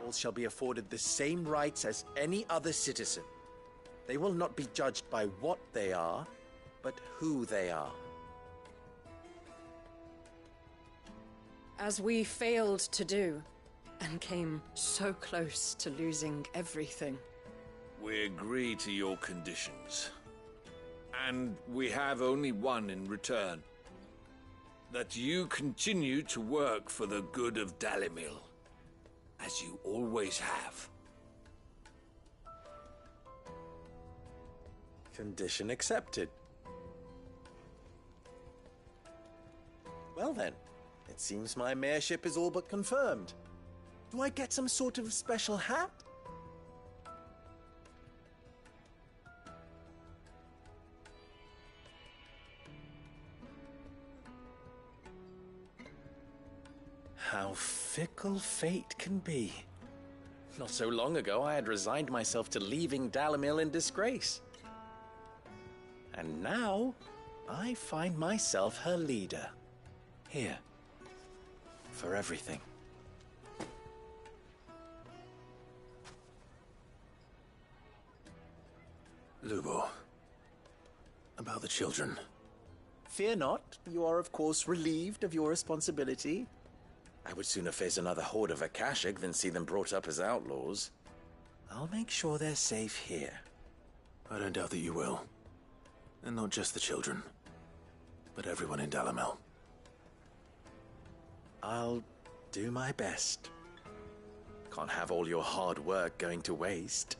All shall be afforded the same rights as any other citizen. They will not be judged by what they are, but who they are. As we failed to do, and came so close to losing everything. We agree to your conditions. And we have only one in return. That you continue to work for the good of Dalimil, as you always have. Condition accepted. Well then, it seems my mayorship is all but confirmed. Do I get some sort of special hat? How fickle fate can be. Not so long ago, I had resigned myself to leaving Dalimil in disgrace. And now, I find myself her leader. Here. For everything. Lubo. About the children. Fear not. You are, of course, relieved of your responsibility. I would sooner face another horde of Akashic than see them brought up as outlaws. I'll make sure they're safe here. I don't doubt that you will. And not just the children, but everyone in Dalimil. I'll do my best. Can't have all your hard work going to waste.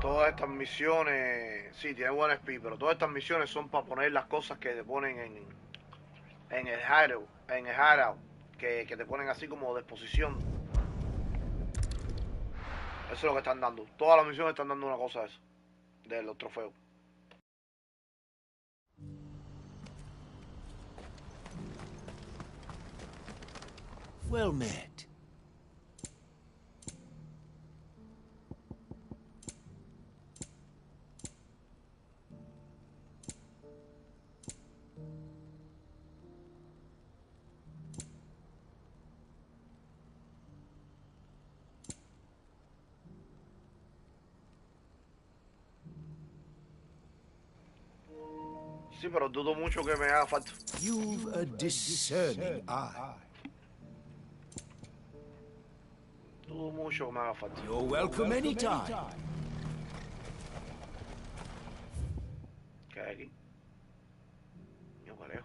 Todas estas misiones, sí, tiene buen speed, pero todas estas misiones son para poner las cosas que te ponen en el hideout, que te ponen así como de exposición. Eso es lo que están dando. Todas las misiones están dando una cosa de eso, de los trofeos. Well met. Sí, pero dudo mucho que me haga falta. You've a discerning eye. Dudo mucho que me haga falta. You're welcome anytime. ¿Qué hay aquí? Yo creo.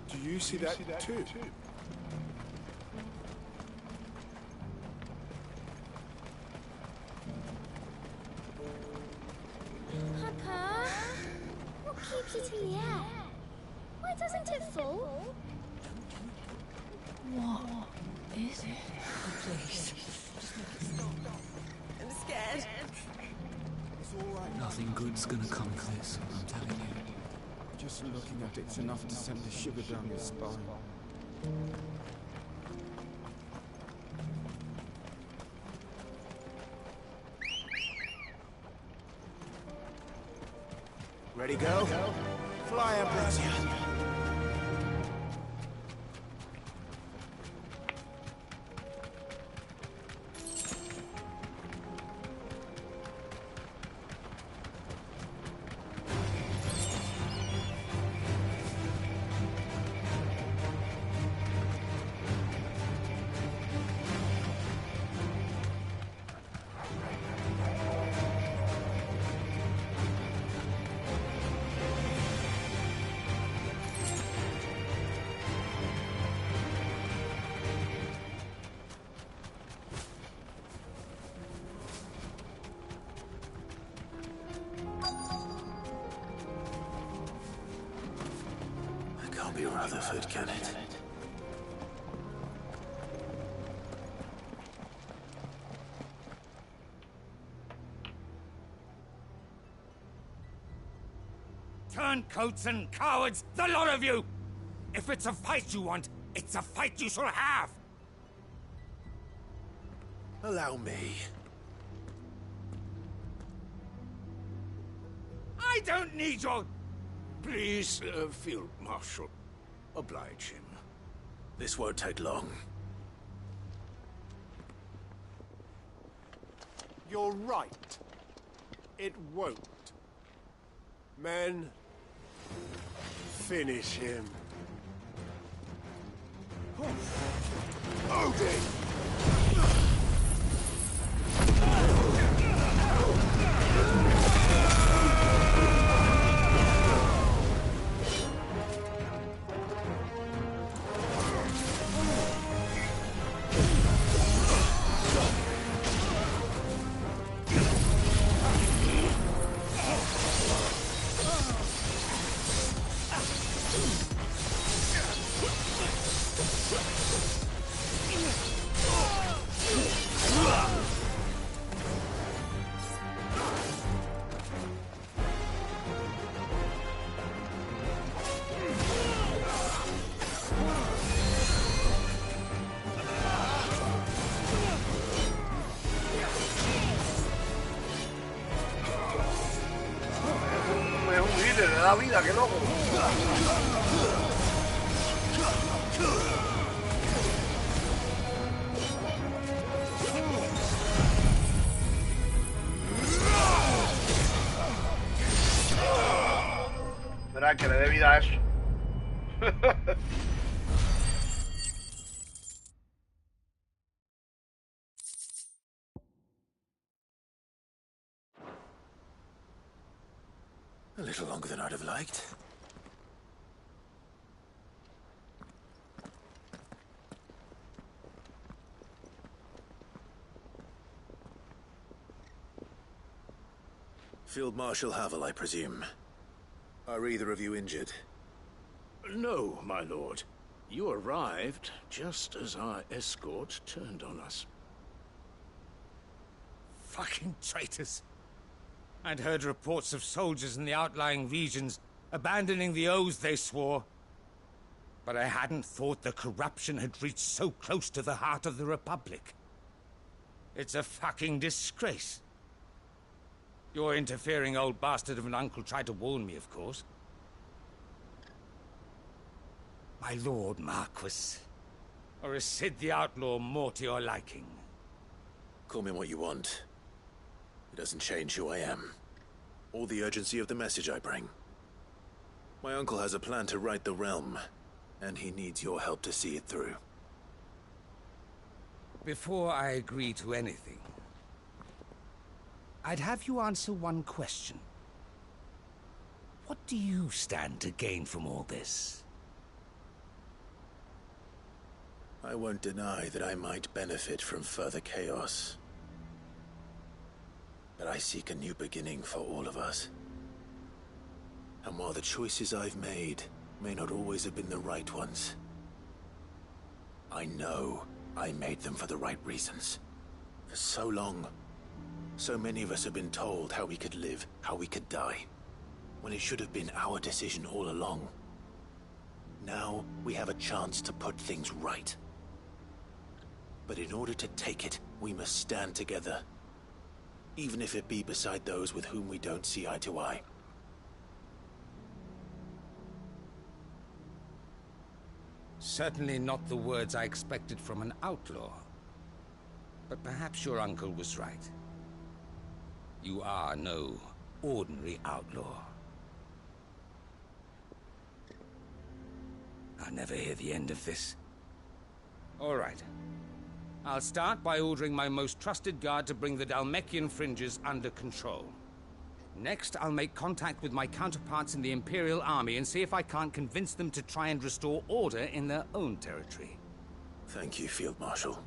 Do you see that too? Papa, what keeps it in the air? Why doesn't it fall? What is it? Please. I'm scared. Nothing good's gonna come of this, I'm telling you. Just looking at it's enough to send a shiver down your spine. Ready, go? Fly, Ambrosia. be Rutherford, can it? Turncoats and cowards, the lot of you! If it's a fight you want, it's a fight you shall have! Allow me. I don't need your... Please, Field Marshal, oblige him. This won't take long. You're right. It won't. Men, finish him. Odin! Da vida, qué loco. Verá que le dé vida a eso. A little longer than I'd have liked. Field Marshal Havel, I presume. Are either of you injured? No, my lord. You arrived just as our escort turned on us. Fucking traitors. I'd heard reports of soldiers in the outlying regions abandoning the oaths they swore. But I hadn't thought the corruption had reached so close to the heart of the Republic. It's a fucking disgrace. Your interfering old bastard of an uncle tried to warn me, of course. My lord Marquis. Or is Sid the Outlaw more to your liking? Call me what you want. It doesn't change who I am, or the urgency of the message I bring. My uncle has a plan to right the realm, and he needs your help to see it through. Before I agree to anything, I'd have you answer one question. What do you stand to gain from all this? I won't deny that I might benefit from further chaos. But I seek a new beginning for all of us. And while the choices I've made may not always have been the right ones, I know I made them for the right reasons. For so long, so many of us have been told how we could live, how we could die, when it should have been our decision all along. Now we have a chance to put things right. But in order to take it, we must stand together. Even if it be beside those with whom we don't see eye to eye. Certainly not the words I expected from an outlaw. But perhaps your uncle was right. You are no ordinary outlaw. I'll never hear the end of this. All right. I'll start by ordering my most trusted guard to bring the Dhalmekian fringes under control. Next, I'll make contact with my counterparts in the Imperial Army and see if I can't convince them to try and restore order in their own territory. Thank you, Field Marshal.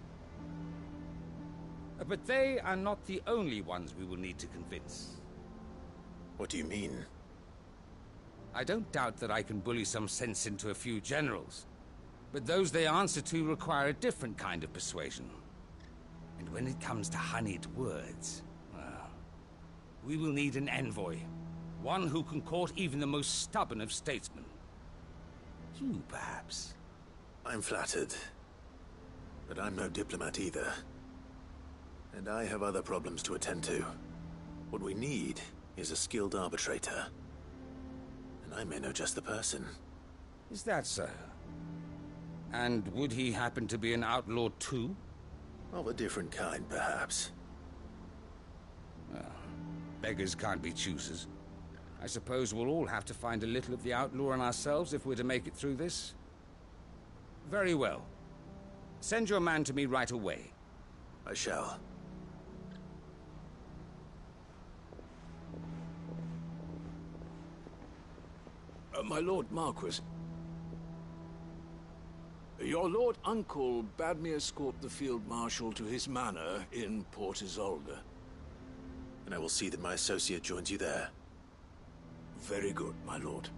But they are not the only ones we will need to convince. What do you mean? I don't doubt that I can bully some sense into a few generals. But those they answer to require a different kind of persuasion. And when it comes to honeyed words, well, we will need an envoy. One who can court even the most stubborn of statesmen. You, perhaps? I'm flattered. But I'm no diplomat either. And I have other problems to attend to. What we need is a skilled arbitrator. And I may know just the person. Is that so? And would he happen to be an outlaw too? Of a different kind, perhaps. Well, beggars can't be choosers. I suppose we'll all have to find a little of the outlaw in ourselves if we're to make it through this. Very well. Send your man to me right away. I shall. My Lord Marquis. Your Lord Uncle bade me escort the Field Marshal to his manor in Port Isolde. And I will see that my associate joins you there. Very good, my lord.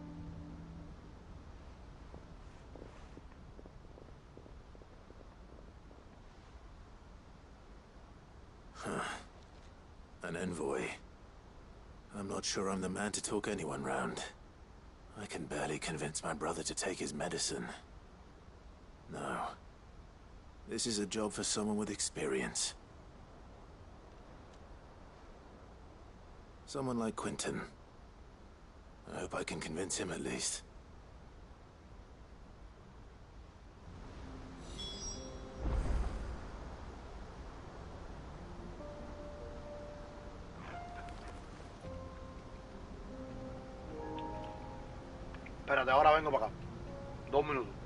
An envoy. I'm not sure I'm the man to talk anyone round. I can barely convince my brother to take his medicine. No. This is a job for someone with experience. Someone like Quentin. I hope I can convince him at least. Espérate, ahora vengo para acá. 2 minutos.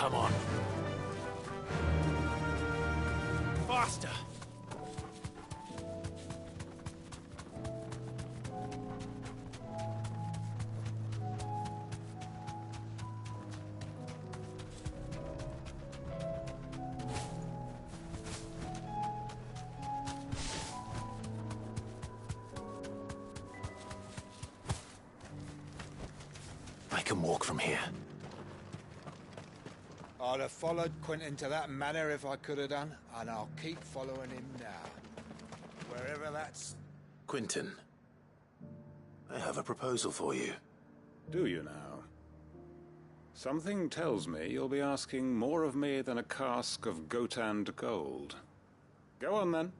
Come on. Faster! I can walk from here. I'd have followed Quentin to that manor if I could have done, and I'll keep following him now. Wherever that's... Quentin, I have a proposal for you. Do you now? Something tells me you'll be asking more of me than a cask of Gotand gold. Go on then.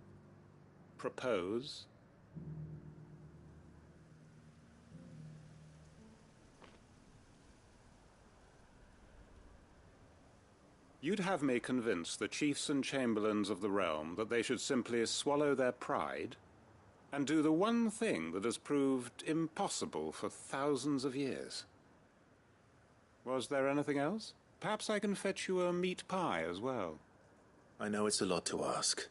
Propose. You'd have me convince the chiefs and chamberlains of the realm that they should simply swallow their pride and do the one thing that has proved impossible for thousands of years. Was there anything else? Perhaps I can fetch you a meat pie as well. I know it's a lot to ask,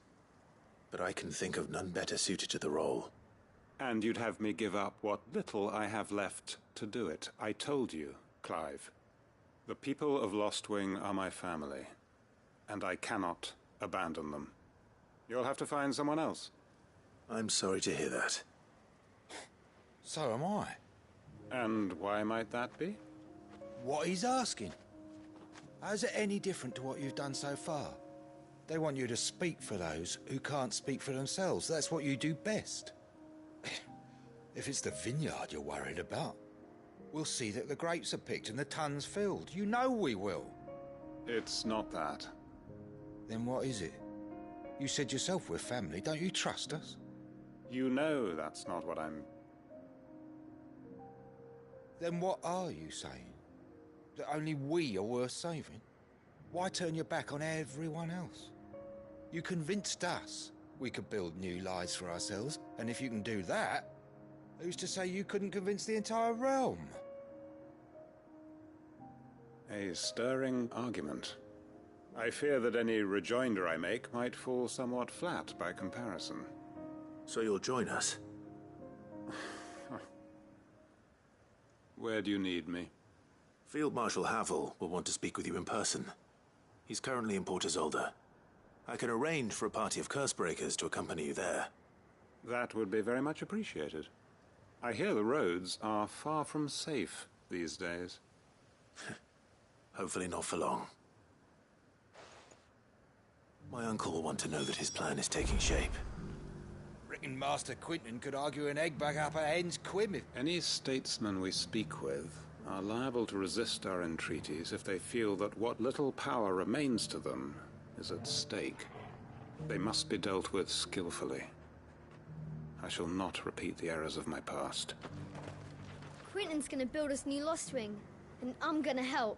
but I can think of none better suited to the role. And you'd have me give up what little I have left to do it. I told you, Clive. The people of Lostwing are my family, and I cannot abandon them. You'll have to find someone else. I'm sorry to hear that. So am I. And why might that be? What he's asking. How's it any different to what you've done so far? They want you to speak for those who can't speak for themselves. That's what you do best. If it's the vineyard you're worried about, we'll see that the grapes are picked and the tons filled. You know we will. It's not that. Then what is it? You said yourself we're family. Don't you trust us? You know that's not what I'm... Then what are you saying? That only we are worth saving? Why turn your back on everyone else? You convinced us we could build new lives for ourselves, and if you can do that, who's to say you couldn't convince the entire realm? A stirring argument. I fear that any rejoinder I make might fall somewhat flat by comparison. So you'll join us? Where do you need me? Field Marshal Havel will want to speak with you in person. He's currently in Port Isolde. I can arrange for a party of Cursebreakers to accompany you there. That would be very much appreciated. I hear the roads are far from safe these days. Hopefully not for long. My uncle will want to know that his plan is taking shape. Reckon Master Quentin could argue an egg back up a hen's quib if... Any statesmen we speak with are liable to resist our entreaties if they feel that what little power remains to them is at stake. They must be dealt with skillfully. I shall not repeat the errors of my past. Quentin's gonna build us new Lostwing, and I'm gonna help.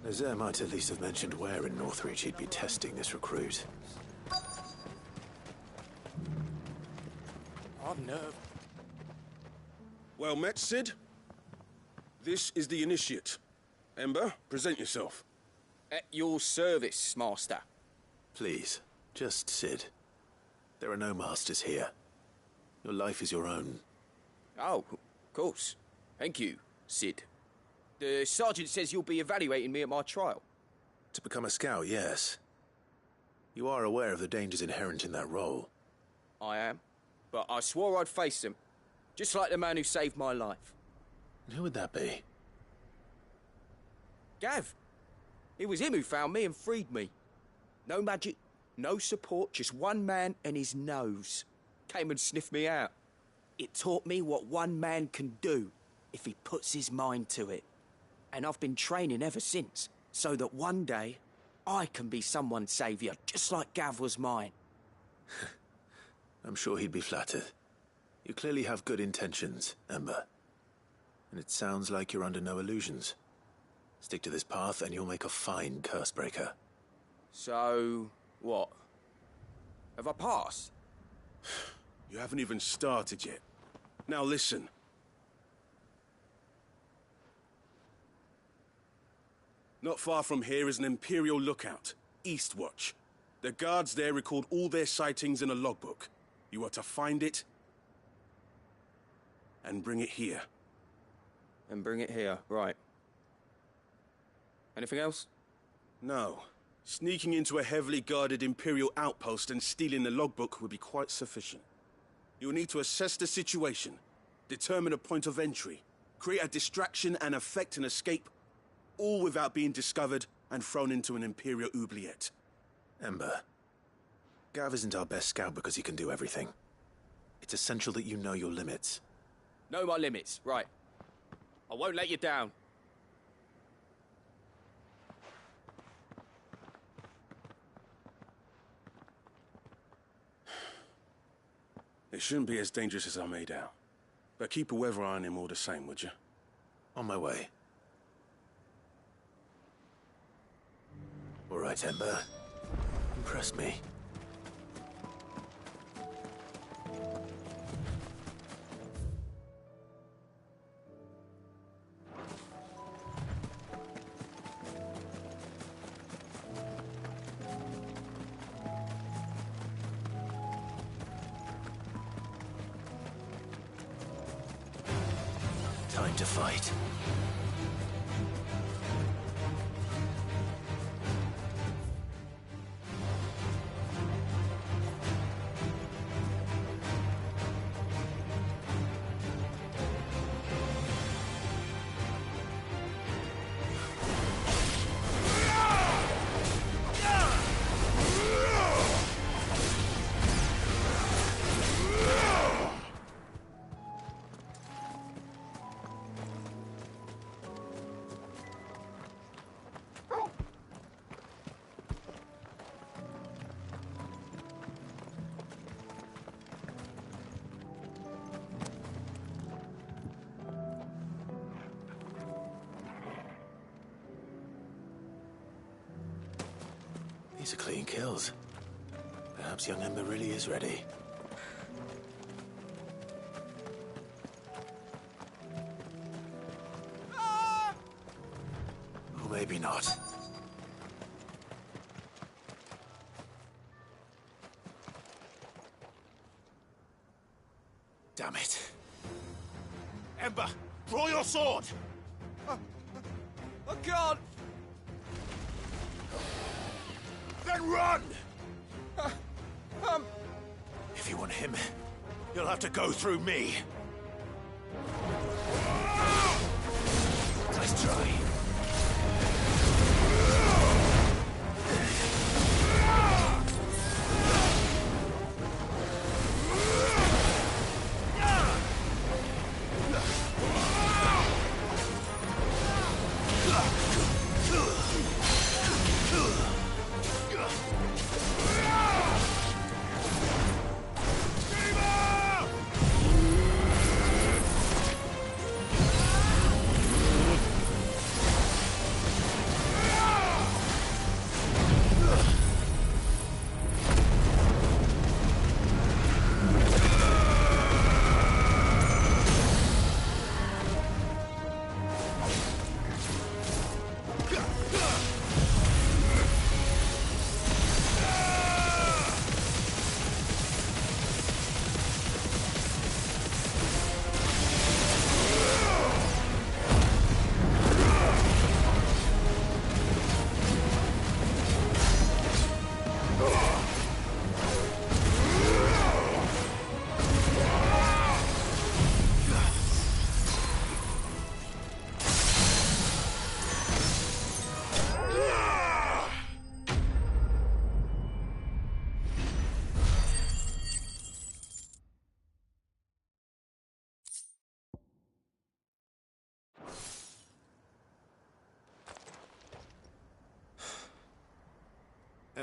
Nazaire might at least have mentioned where in Northreach he'd be testing this recruit. I've nerve. Well met, Sid. This is the Initiate. Ember, present yourself. At your service, Master. Please, just Sid. There are no masters here. Your life is your own. Oh, of course. Thank you, Sid. The Sergeant says you'll be evaluating me at my trial. To become a scout, yes. You are aware of the dangers inherent in that role. I am. But I swore I'd face them. Just like the man who saved my life. And who would that be? Gav. It was him who found me and freed me. No magic, no support, just one man and his nose. Came and sniffed me out. It taught me what one man can do if he puts his mind to it. And I've been training ever since, so that one day I can be someone's saviour, just like Gav was mine. I'm sure he'd be flattered. You clearly have good intentions, Ember. And it sounds like you're under no illusions. Stick to this path and you'll make a fine Cursebreaker. So, what? Have I passed? You haven't even started yet. Now listen. Not far from here is an Imperial lookout, Eastwatch. The guards there record all their sightings in a logbook. You are to find it and bring it here. And bring it here, right. Anything else? No. Sneaking into a heavily guarded Imperial outpost and stealing the logbook would be quite sufficient. You'll need to assess the situation, determine a point of entry, create a distraction and effect an escape, all without being discovered and thrown into an Imperial oubliette. Ember, Gav isn't our best scout because he can do everything. It's essential that you know your limits. Know my limits, right. I won't let you down. It shouldn't be as dangerous as I made out. But keep a weather eye on him all the same, would you? On my way. All right, Ember. Impress me. Time to fight. These are clean kills. Perhaps young Ember really is ready. Or maybe not. Damn it. Ember, draw your sword! I can't! Then run! If you want him, you'll have to go through me. Nice try.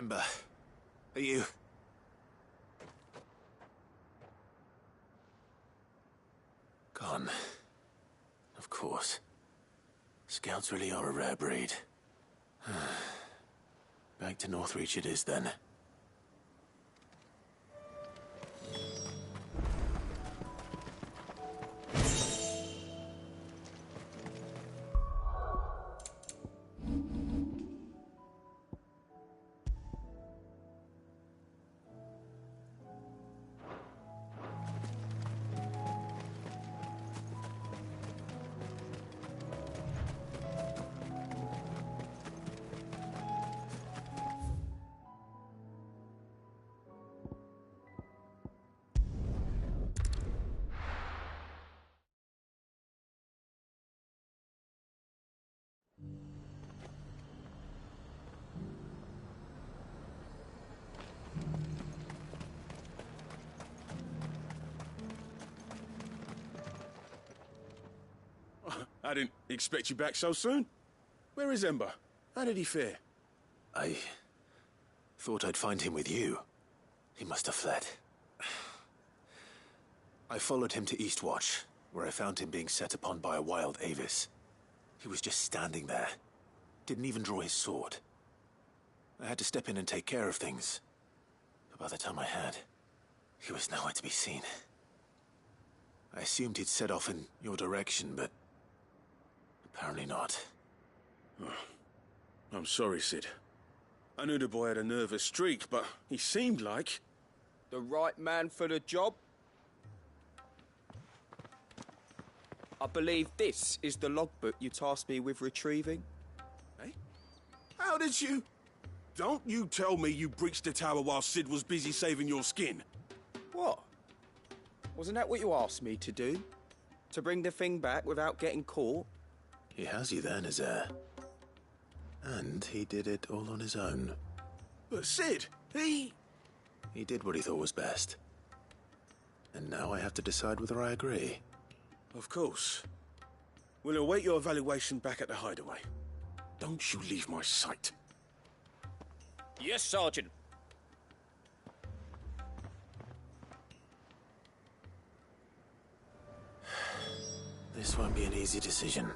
Ember, are you... Gone. Of course. Scouts really are a rare breed. Back to Northreach it is, then. I didn't expect you back so soon. Where is Ember? How did he fare? I thought I'd find him with you. He must have fled. I followed him to Eastwatch, where I found him being set upon by a wild Avis. He was just standing there. Didn't even draw his sword. I had to step in and take care of things. But by the time I had, he was nowhere to be seen. I assumed he'd set off in your direction, but apparently not. Oh, I'm sorry, Sid. I knew the boy had a nervous streak, but he seemed like... The right man for the job? I believe this is the logbook you tasked me with retrieving. Eh? How did you... Don't you tell me you breached the tower while Sid was busy saving your skin. What? Wasn't that what you asked me to do? To bring the thing back without getting caught? He has you there, Nazaire. And he did it all on his own. But Sid, he did what he thought was best. And now I have to decide whether I agree. Of course. We'll await your evaluation back at the hideaway. Don't you leave my sight. Yes, Sergeant. This won't be an easy decision.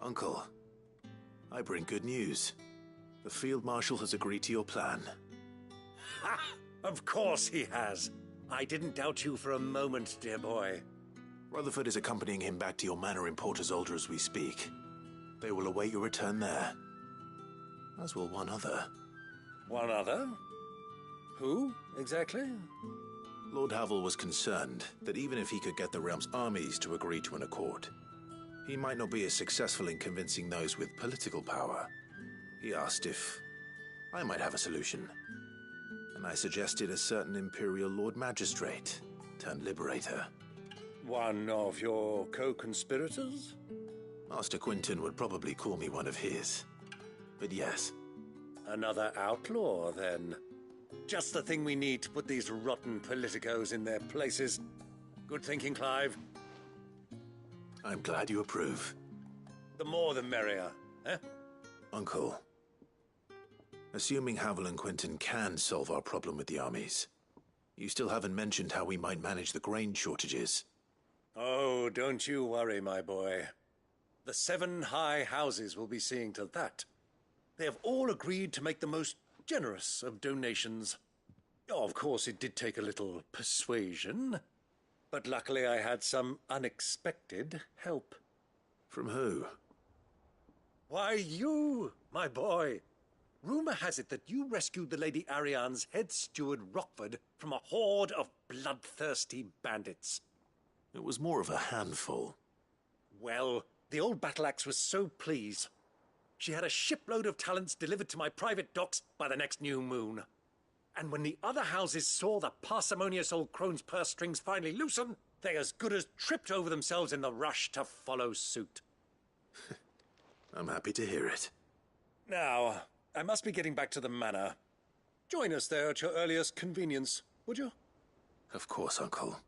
Uncle, I bring good news. The Field Marshal has agreed to your plan. Ha! Of course he has. I didn't doubt you for a moment, dear boy. Rutherford is accompanying him back to your manor in Port Isolde as we speak. They will await your return there. As will one other. One other? Who, exactly? Lord Havel was concerned that even if he could get the realm's armies to agree to an accord, he might not be as successful in convincing those with political power. He asked if I might have a solution, and I suggested a certain Imperial Lord Magistrate turned Liberator. One of your co-conspirators? Master Quinton would probably call me one of his, but yes. Another outlaw, then. Just the thing we need to put these rotten politicos in their places. Good thinking, Clive. I'm glad you approve. The more the merrier, eh? Uncle, assuming Havel and Quinton can solve our problem with the armies, you still haven't mentioned how we might manage the grain shortages. Oh, don't you worry, my boy. The 7 high houses will be seeing to that. They have all agreed to make the most generous of donations. Oh, of course, it did take a little persuasion, but luckily I had some unexpected help. From who? Why, you, my boy. Rumor has it that you rescued the Lady Ariane's head steward Rockford from a horde of bloodthirsty bandits. It was more of a handful. Well, the old battle-axe was so pleased. She had a shipload of talents delivered to my private docks by the next new moon. And when the other houses saw the parsimonious old crone's purse strings finally loosen, they as good as tripped over themselves in the rush to follow suit. I'm happy to hear it. Now, I must be getting back to the manor. Join us there at your earliest convenience, would you? Of course, Uncle.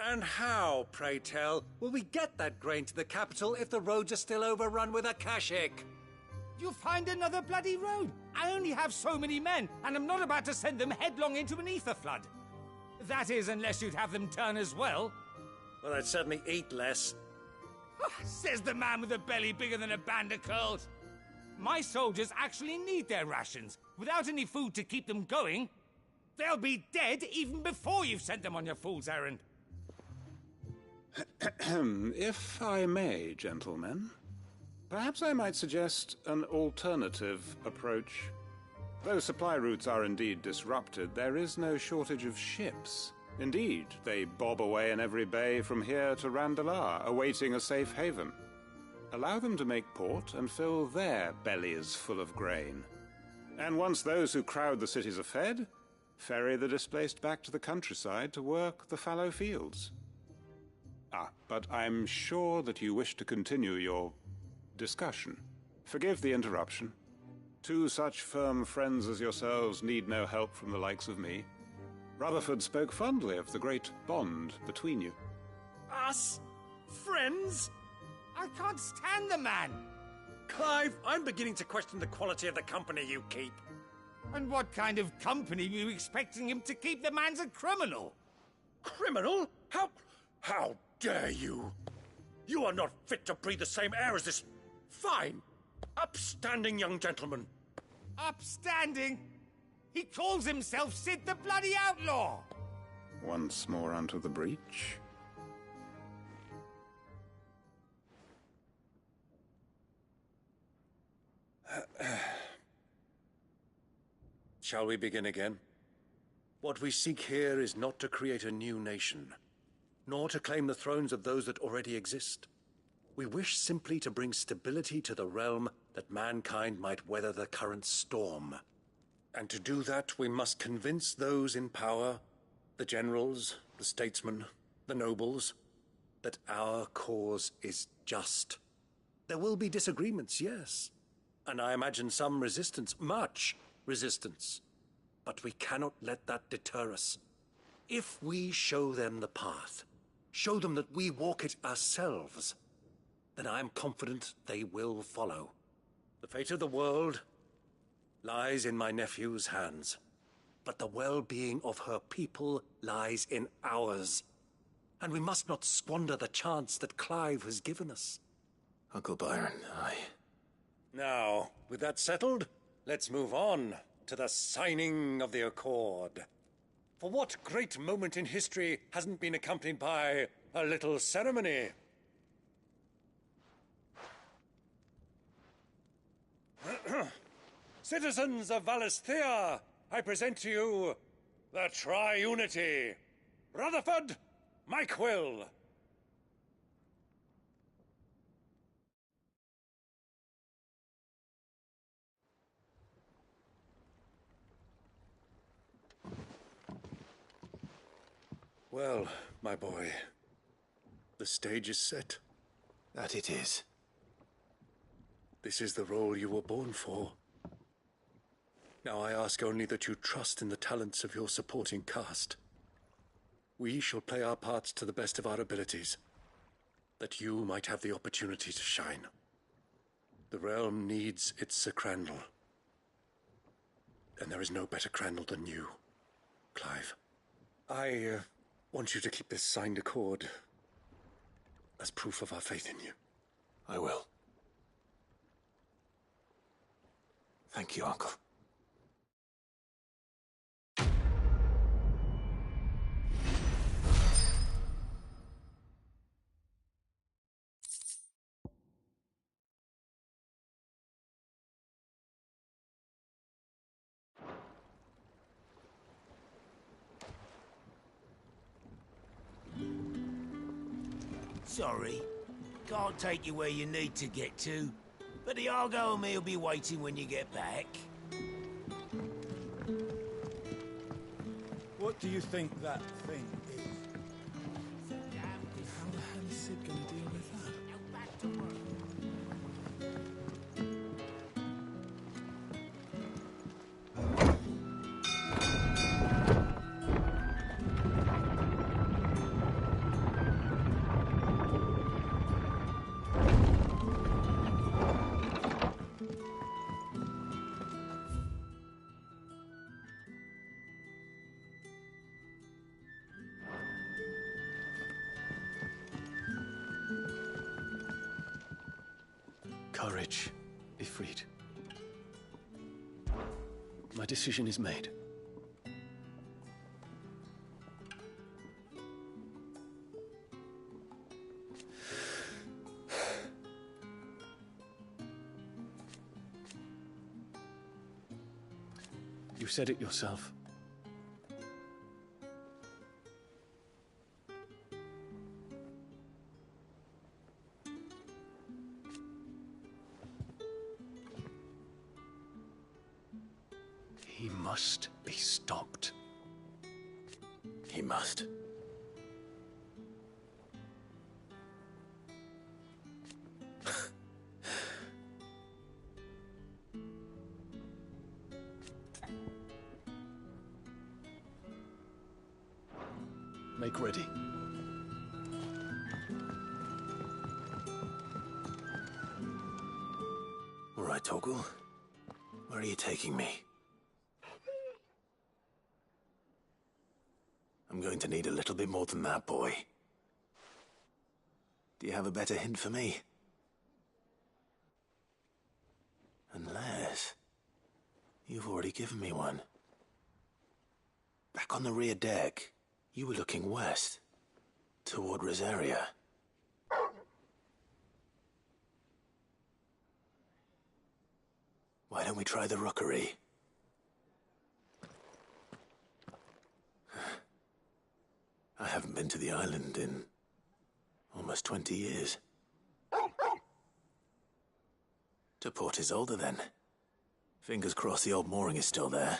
And how, pray tell, will we get that grain to the capital if the roads are still overrun with Akashic? You'll find another bloody road. I only have so many men, and I'm not about to send them headlong into an ether flood. That is, unless you'd have them turn as well. Well, I'd certainly eat less. Says the man with a belly bigger than a band of curls. My soldiers actually need their rations. Without any food to keep them going, they'll be dead even before you've sent them on your fool's errand. If I may, gentlemen, perhaps I might suggest an alternative approach. Though supply routes are indeed disrupted, there is no shortage of ships. Indeed, they bob away in every bay from here to Randalar, awaiting a safe haven. Allow them to make port and fill their bellies full of grain. And once those who crowd the cities are fed, ferry the displaced back to the countryside to work the fallow fields. But I'm sure that you wish to continue your discussion. Forgive the interruption. 2 such firm friends as yourselves need no help from the likes of me. Rutherford spoke fondly of the great bond between you. Us? Friends? I can't stand the man! Clive, I'm beginning to question the quality of the company you keep. And what kind of company were you expecting him to keep? The man's a criminal! Criminal? How dare you? You are not fit to breathe the same air as this fine, upstanding young gentleman. Upstanding? He calls himself Sid the Bloody Outlaw! Once more onto the breach. Shall we begin again? What we seek here is not to create a new nation, nor to claim the thrones of those that already exist. We wish simply to bring stability to the realm that mankind might weather the current storm. And to do that, we must convince those in power, the generals, the statesmen, the nobles, that our cause is just. There will be disagreements, yes, and I imagine some resistance, much resistance. But we cannot let that deter us. If we show them the path, show them that we walk it ourselves, then I am confident they will follow. The fate of the world lies in my nephew's hands, but the well-being of her people lies in ours. And we must not squander the chance that Clive has given us. Uncle Byron, Now, with that settled, let's move on to the signing of the Accord. For what great moment in history hasn't been accompanied by a little ceremony? Citizens of Valisthea, I present to you the Triunity. Rutherford, Mike Will. Well, my boy, the stage is set. That it is. This is the role you were born for. Now I ask only that you trust in the talents of your supporting cast. We shall play our parts to the best of our abilities, that you might have the opportunity to shine. The realm needs its Sir Crandall. And there is no better Crandall than you, Clive. I want you to keep this signed accord as proof of our faith in you. I will. Thank you, Uncle. Sorry, can't take you where you need to get to, but the Argo and me will be waiting when you get back. What do you think that thing is? How the hell is Sid gonna deal with that? Courage, Ifrit. My decision is made. You said it yourself. He must be stopped. He must. Make ready. All right, Torgal. Where are you taking me? I'm going to need a little bit more than that, boy. Do you have a better hint for me? Unless... you've already given me one. Back on the rear deck, you were looking west, toward Rosaria. Why don't we try the rookery? I haven't been to the island in almost 20 years. To Port Isolde, then. Fingers crossed the old mooring is still there.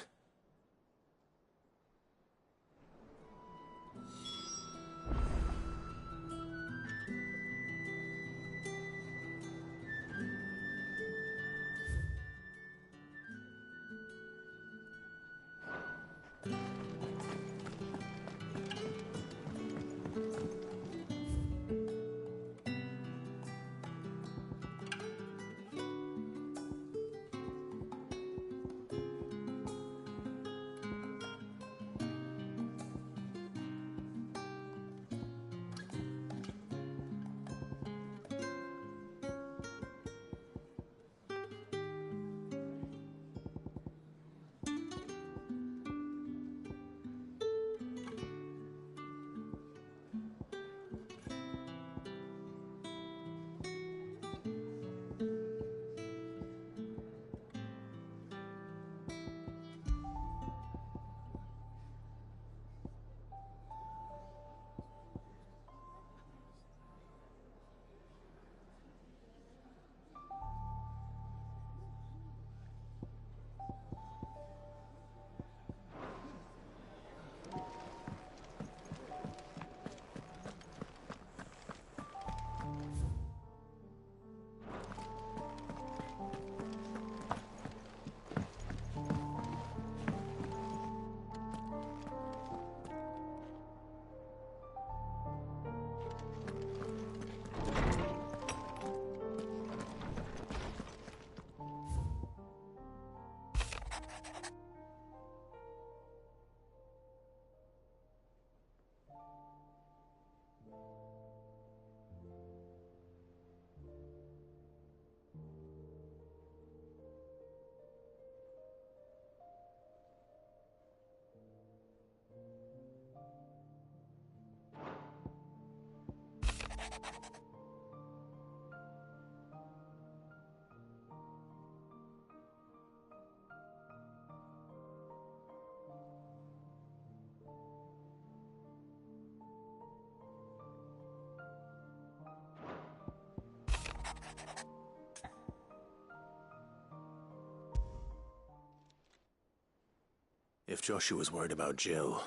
If Joshua's worried about Jill,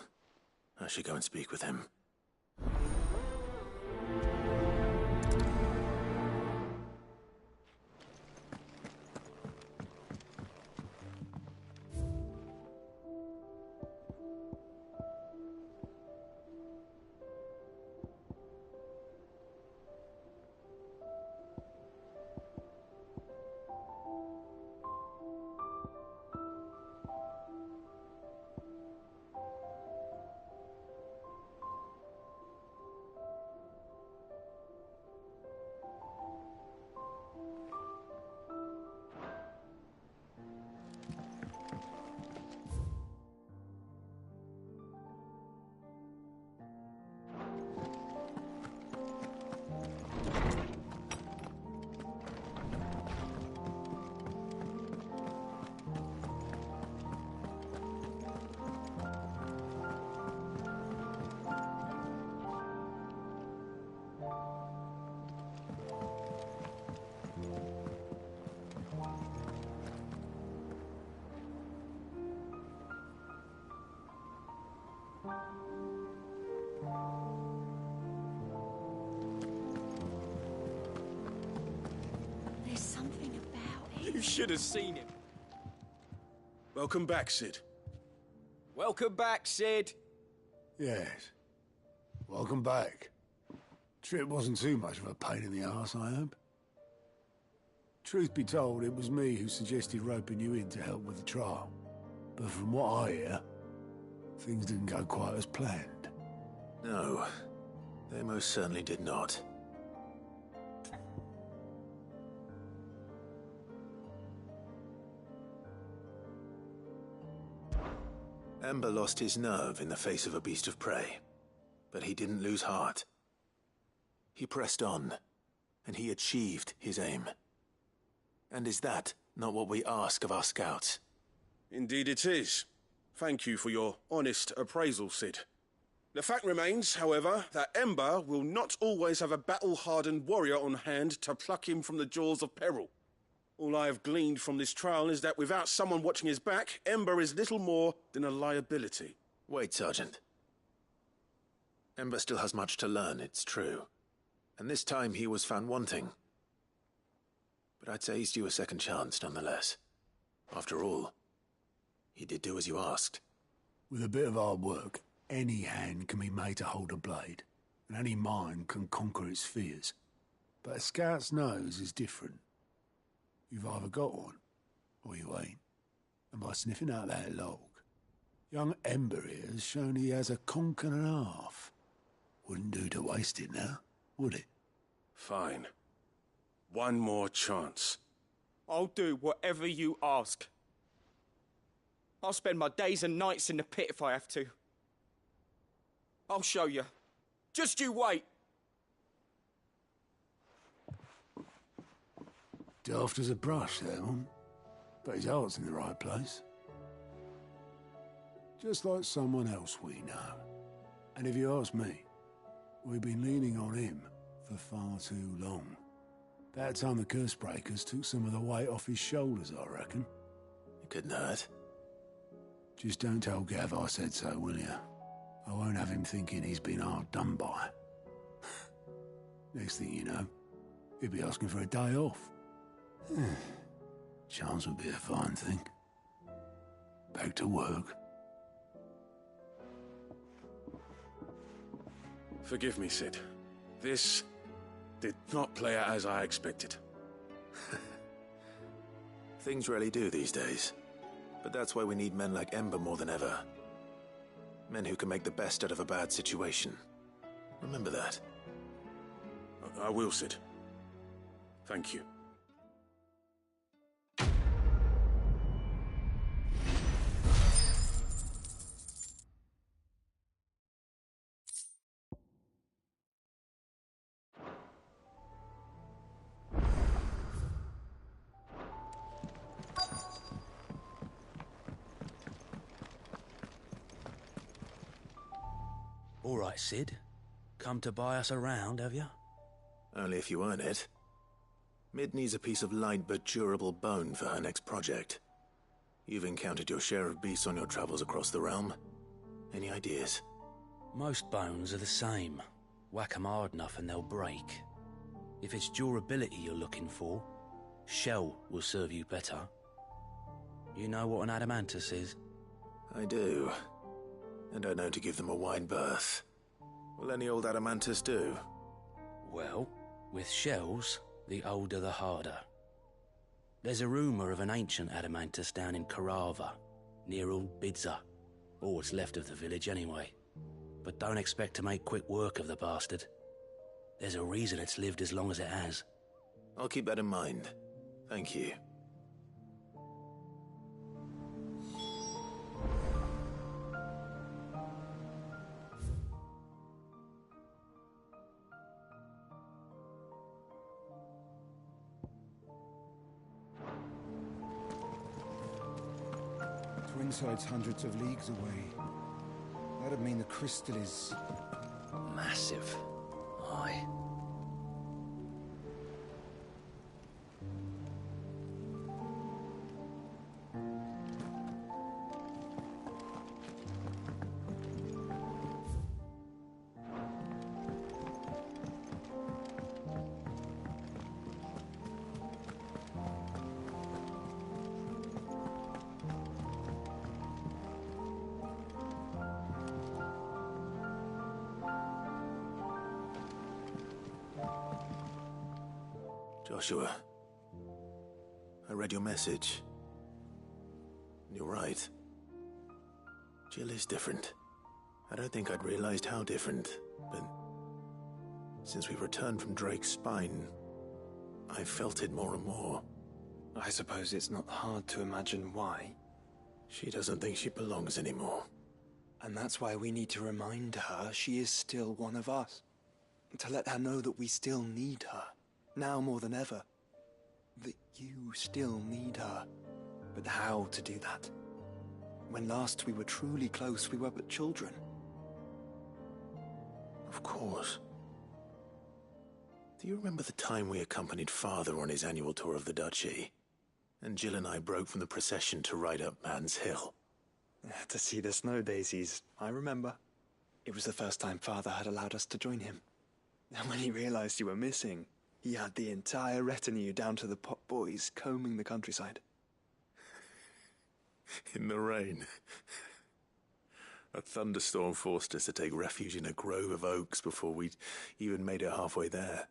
I should go and speak with him. There's something about him. You should have seen him. Welcome back, Sid. Welcome back, Sid. Yes. Welcome back. Trip wasn't too much of a pain in the arse, I hope. Truth be told, it was me who suggested roping you in to help with the trial. But from what I hear, things didn't go quite as planned. No, they most certainly did not. Ember lost his nerve in the face of a beast of prey, but he didn't lose heart. He pressed on, and he achieved his aim. And is that not what we ask of our scouts? Indeed it is. Thank you for your honest appraisal, Sid. The fact remains, however, that Ember will not always have a battle-hardened warrior on hand to pluck him from the jaws of peril. All I have gleaned from this trial is that without someone watching his back, Ember is little more than a liability. Wait, Sergeant. Ember still has much to learn, it's true. And this time he was found wanting. But I'd say he's due a second chance, nonetheless. After all, he did do as you asked. With a bit of hard work, any hand can be made to hold a blade, and any mind can conquer its fears. But a scout's nose is different. You've either got one, or you ain't. And by sniffing out that log, young Ember here has shown he has a conch and a half. Wouldn't do to waste it now, would it? Fine. One more chance. I'll do whatever you ask. I'll spend my days and nights in the pit if I have to. I'll show you. Just you wait. Daft as a brush, that one. But his heart's in the right place. Just like someone else we know. And if you ask me, we've been leaning on him for far too long. That time the Cursebreakers took some of the weight off his shoulders, I reckon. It couldn't hurt. Just don't tell Gav I said so, will you? I won't have him thinking he's been hard done by. Next thing you know, he'll be asking for a day off. Chance would be a fine thing. Back to work. Forgive me, Sid. This did not play out as I expected. Things really do these days. But that's why we need men like Ember more than ever. Men who can make the best out of a bad situation. Remember that. I will, Sid. Thank you. All right, Sid. Come to buy us around, have you? Only if you earn it. Mid needs a piece of light but durable bone for her next project. You've encountered your share of beasts on your travels across the realm. Any ideas? Most bones are the same. Whack 'em hard enough and they'll break. If it's durability you're looking for, shell will serve you better. You know what an adamantus is? I do. And I know to give them a wide berth. Will any old adamantus do? Well, with shells, the older the harder. There's a rumour of an ancient adamantus down in Carava, near Old Bidza. Or what's left of the village anyway. But don't expect to make quick work of the bastard. There's a reason it's lived as long as it has. I'll keep that in mind. Thank you. Twinside's hundreds of leagues away. That'd mean the crystal is... massive. Aye. Joshua, I read your message. You're right. Jill is different. I don't think I'd realized how different, but since we returned from Drake's spine, I've felt it more and more. I suppose it's not hard to imagine why. She doesn't think she belongs anymore. And that's why we need to remind her she is still one of us. To let her know that we still need her. Now more than ever. That you still need her. But how to do that? When last we were truly close, we were but children. Of course. Do you remember the time we accompanied Father on his annual tour of the Duchy? And Jill and I broke from the procession to ride up Man's Hill. To see the snow daisies, I remember. It was the first time Father had allowed us to join him. And when he realized you were missing, he had the entire retinue down to the pot boys combing the countryside. In the rain. A thunderstorm forced us to take refuge in a grove of oaks before we'd even made it halfway there.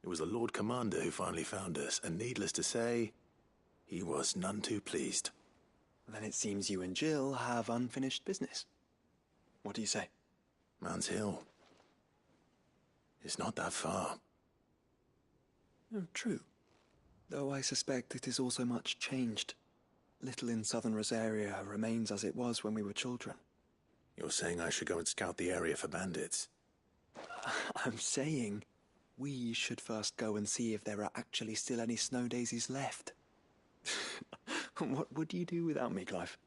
It was the Lord Commander who finally found us, and needless to say, he was none too pleased. Then it seems you and Jill have unfinished business. What do you say? Man's Hill. It's not that far. Oh, true. Though I suspect it is also much changed. Little in southern Rosaria remains as it was when we were children. You're saying I should go and scout the area for bandits? I'm saying we should first go and see if there are actually still any snow daisies left. What would you do without me, Clive?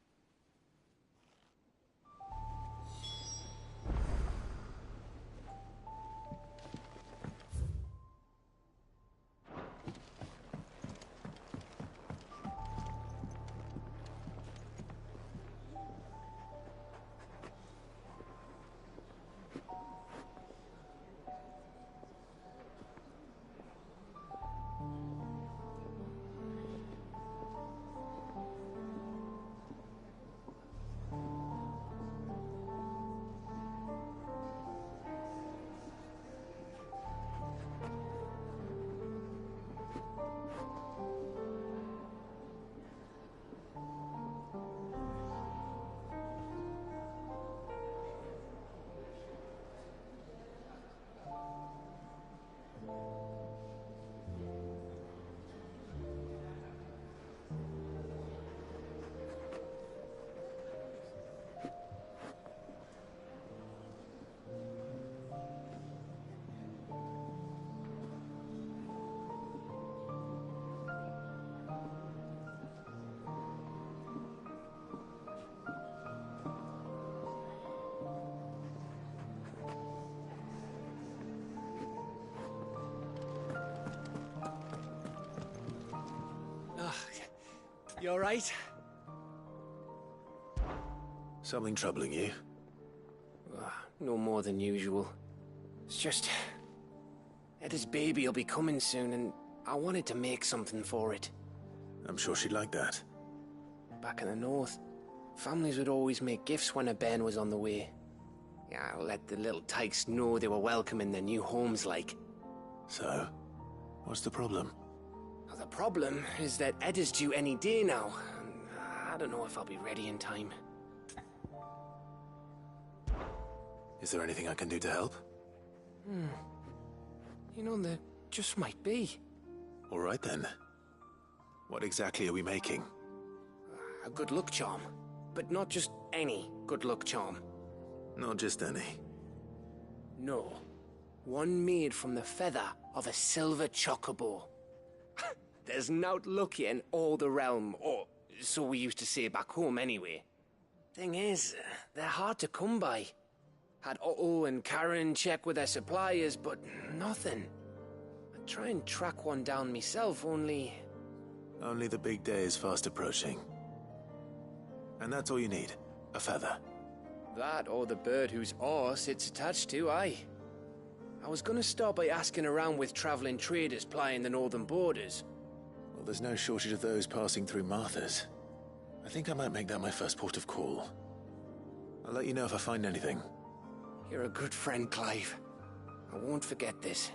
You all right? Something troubling you? No more than usual. It's just... Eda's baby will be coming soon, and I wanted to make something for it. I'm sure she'd like that. Back in the north, families would always make gifts when a bairn was on the way. Yeah, I'll let the little tykes know they were welcome in their new homes, like. So, what's the problem? Well, the problem is that Eda's due any day now. I don't know if I'll be ready in time. Is there anything I can do to help? You know, there just might be. All right then. What exactly are we making? A good luck charm. But not just any good luck charm. Not just any. No. One made from the feather of a silver chocobo. There's naught lucky in all the realm, or so we used to say back home anyway. Thing is, they're hard to come by. Had Otto and Karen check with their suppliers, but nothing. I'd try and track one down myself, only... Only the big day is fast approaching. And that's all you need, a feather. That or the bird whose horse it's attached to, aye. I was gonna start by asking around with traveling traders plying the northern borders. Well, there's no shortage of those passing through Martha's. I think I might make that my first port of call. I'll let you know if I find anything. You're a good friend, Clive. I won't forget this.